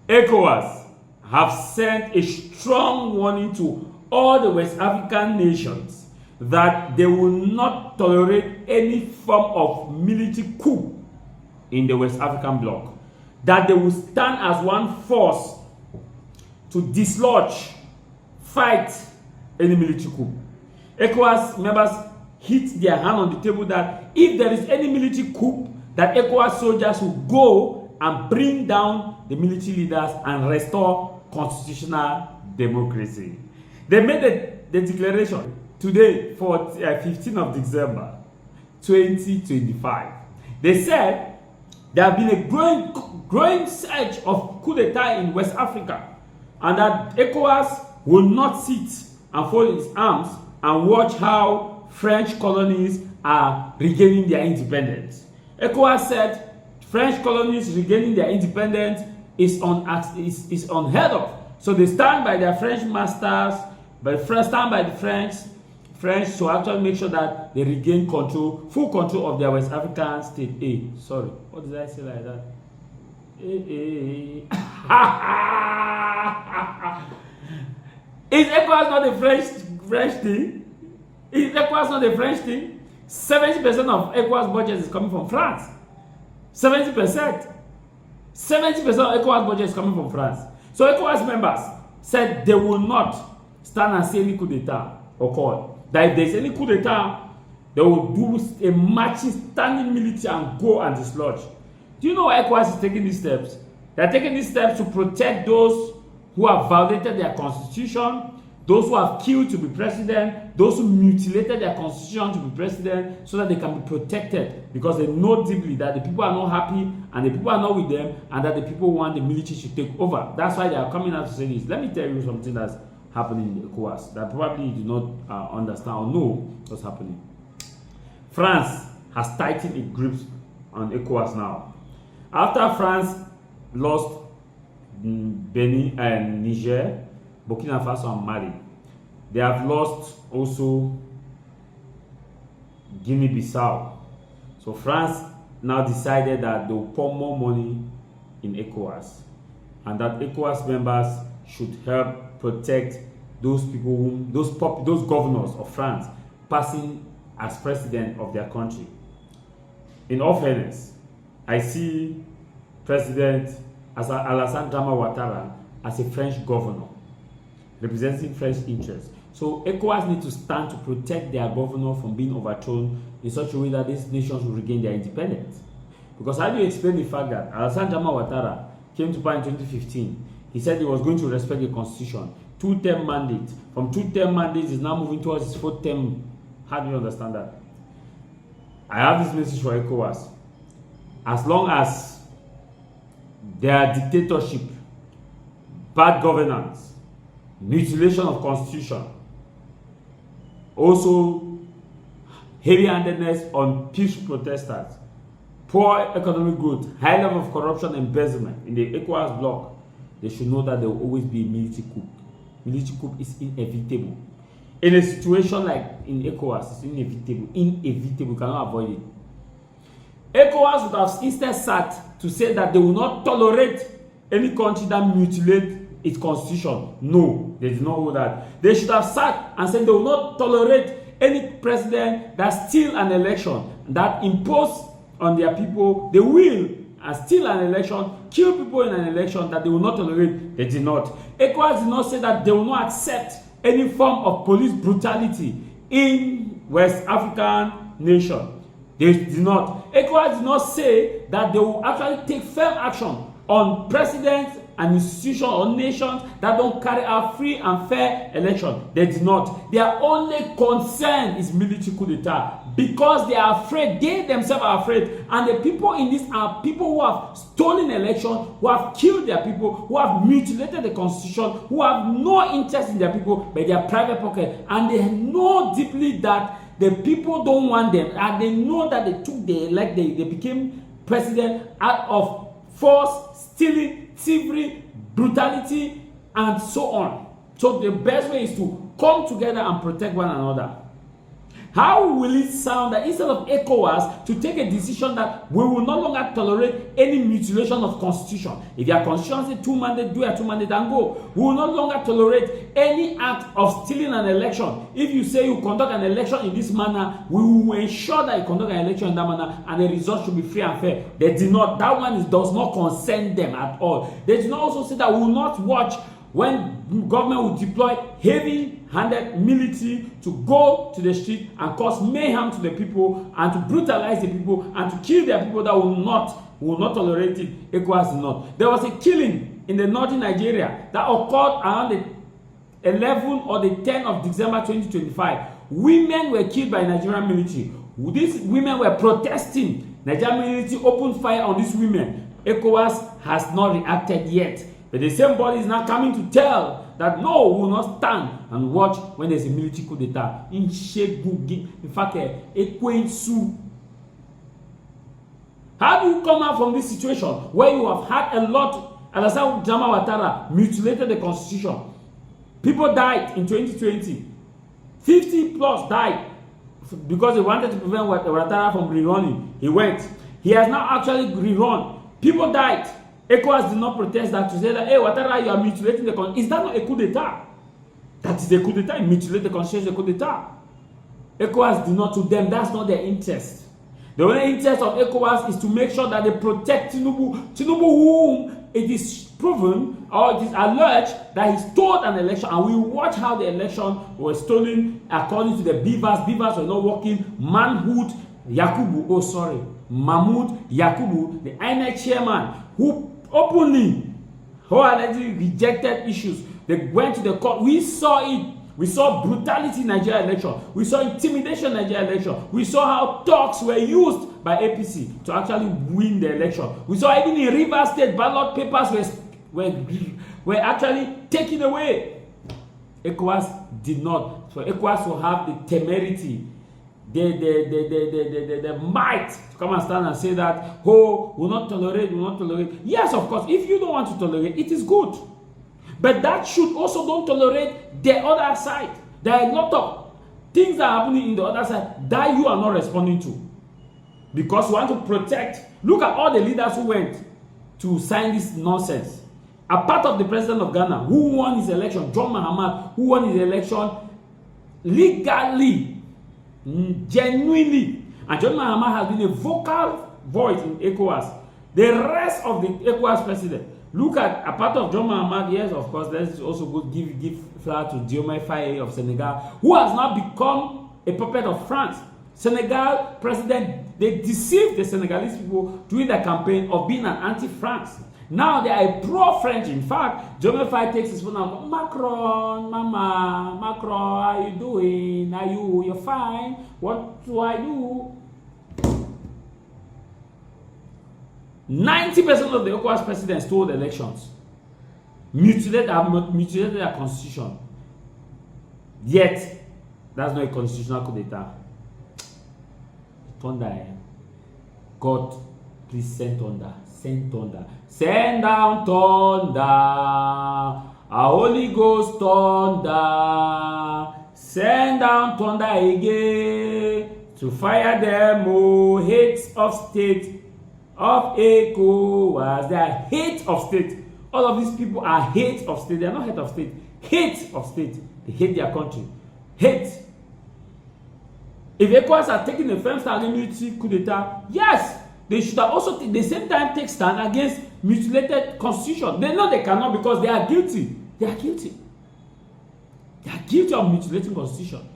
ECOWAS have sent a strong warning to all the West African nations that they will not tolerate any form of military coup in the West African bloc, that they will stand as one force to dislodge, fight any military coup. ECOWAS members hit their hand on the table that if there is any military coup, that ECOWAS soldiers will go and bring down the military leaders and restore constitutional democracy. They made the declaration today for 15th of December 2025. They said there have been a growing surge of coup d'etat in West Africa, and that ECOWAS will not sit and fold its arms and watch how French colonies are regaining their independence. ECOWAS said French colonies regaining their independence is unheard of. So they stand by their French masters, stand by the French to actually make sure that they regain control, full control of their West African state. Sorry, what did I say like that? Is ECOWAS not a French thing? Is ECOWAS not a French thing? 70% of ECOWAS budget is coming from France. 70%. 70% of ECOWAS budget is coming from France. So ECOWAS members said they will not stand and say any coup d'etat occurred. That if there is any coup d'etat, they will do a marching, standing military and go and dislodge. Do you know why ECOWAS is taking these steps? They are taking these steps to protect those who have violated their constitution, those who have killed to be president, those who mutilated their constitution to be president, so that they can be protected, because they know deeply that the people are not happy and the people are not with them, and that the people want the military to take over. That's why they are coming out to say this. Let me tell you something that's happening in ECOWAS that probably you do not understand or know what's happening. France has tightened its grips on ECOWAS now. After France lost Benin and Niger, Burkina Faso and Mali, they have lost also Guinea-Bissau. So France now decided that they will pour more money in ECOWAS, and that ECOWAS members should help protect those people, those governors of France passing as president of their country. In all fairness, I see President Alassane Ouattara as a French governor representing French interests. So ECOWAS need to stand to protect their governor from being overthrown in such a way that these nations will regain their independence. Because how do you explain the fact that Alassane Ouattara came to power in 2015? He said he was going to respect the constitution. 2-term mandate. From 2-term mandates, is now moving towards his 4th term. How do you understand that? I have this message for ECOWAS. As long as their dictatorship, bad governance, mutilation of constitution, also heavy-handedness on peaceful protesters, poor economic growth, high level of corruption and embezzlement in the ECOWAS bloc, they should know that there will always be a military coup. Military coup is inevitable. In a situation like in ECOWAS, it's inevitable. Inevitable, you cannot avoid it. ECOWAS would have instead sat to say that they will not tolerate any country that mutilates its constitution. No, they did not hold that. They should have sat and said they will not tolerate any president that steals an election, that imposes on their people the will and steal an election, kill people in an election, that they will not tolerate. They did not. ECOWAS did not say that they will not accept any form of police brutality in West African nation. They did not. ECOWAS did not say that they will actually take firm action on presidents and institutions or nations that don't carry out free and fair election. They did not. Their only concern is military coup d'etat, because they are afraid. They themselves are afraid. And the people in this are people who have stolen election, who have killed their people, who have mutilated the constitution, who have no interest in their people but their private pocket. And they know deeply that the people don't want them, and they know that they became president out of force, stealing, thievery, brutality, and so on. So the best way is to come together and protect one another. How will it sound that instead of ECOWAS to take a decision that we will no longer tolerate any mutilation of constitution? If your constitution says 2 mandates, do a 2 mandates and go. We will no longer tolerate any act of stealing an election. If you say you conduct an election in this manner, we will ensure that you conduct an election in that manner and the result should be free and fair. They did not. That one does not concern them at all. They did not also say that we will not watch when government will deploy heavy-handed military to go to the street and cause mayhem to the people and to brutalize the people and to kill their people that will not tolerate it. ECOWAS did not. There was a killing in the northern Nigeria that occurred around the 11 or the 10 of December 2025. Women were killed by Nigerian military. These women were protesting. Nigerian military opened fire on these women. ECOWAS has not reacted yet. But the same body is now coming to tell that no, we will not stand and watch when there's a military coup d'etat. In fact, how do you come out from this situation where you have had a lot, Alassane Ouattara mutilated the constitution? People died in 2020. 50 plus died because they wanted to prevent Ouattara from rerunning. He went. He has now actually rerun. People died. ECOWAS did not protest that to say that, hey, Ouattara, you are mutilating the constitution. Is that not a coup d'etat? That is a coup d'etat. Mutilate the constitution is a coup d'etat. ECOWAS did not, to them, that's not their interest. The only interest of ECOWAS is to make sure that they protect Tinubu. Tinubu, whom it is proven or it is alleged that he stole an election, and we watch how the election was stolen according to the Beavers. Beavers were not working. Mahmoud Yakubu, the INEC chairman, who openly, wholeheartedly rejected issues. They went to the court. We saw it. We saw brutality in Nigeria election. We saw intimidation in Nigeria election. We saw how talks were used by APC to actually win the election. We saw even in Rivers State, ballot papers were actually taken away. ECOWAS did not. So ECOWAS will have the temerity, the might to come and stand and say that, oh, will not tolerate. Yes, of course, if you don't want to tolerate, it is good. But that should also don't tolerate the other side. There are a lot of things that are happening in the other side that you are not responding to. Because you want to protect. Look at all the leaders who went to sign this nonsense. A part of the president of Ghana, who won his election, John Mahama, who won his election legally, genuinely. And John Mahama has been a vocal voice in ECOWAS. The rest of the ECOWAS president, look at a part of John Mahama. Yes, of course, let's also go give flower to Diomaye Faye of Senegal, who has now become a puppet of France. Senegal president, they deceived the Senegalese people during the campaign of being an anti-France. Now they are pro-French. In fact, Diomaye Faye takes his phone and goes, Macron, Mama, Macron, how you doing? You're fine? What do I do? 90% of the ECOWAS presidents stole the elections, mutilated their constitution. Yet, that's not a constitutional coup d'etat. Thunder, God, please send thunder. Send thunder. Send down thunder. A Holy Ghost thunder. Send down thunder again to fire them, oh, hates of state of ECOWAS. They are hate of state. All of these people are hate of state. They are not hate of state. Hate of state. They hate their country. Hate. If ECOWAS are taking a firm stand against military coup d'etat, yes, they should have also at the same time take stand against mutilated constitution. They know they cannot because they are guilty. They are guilty. They are guilty of mutilating constitution.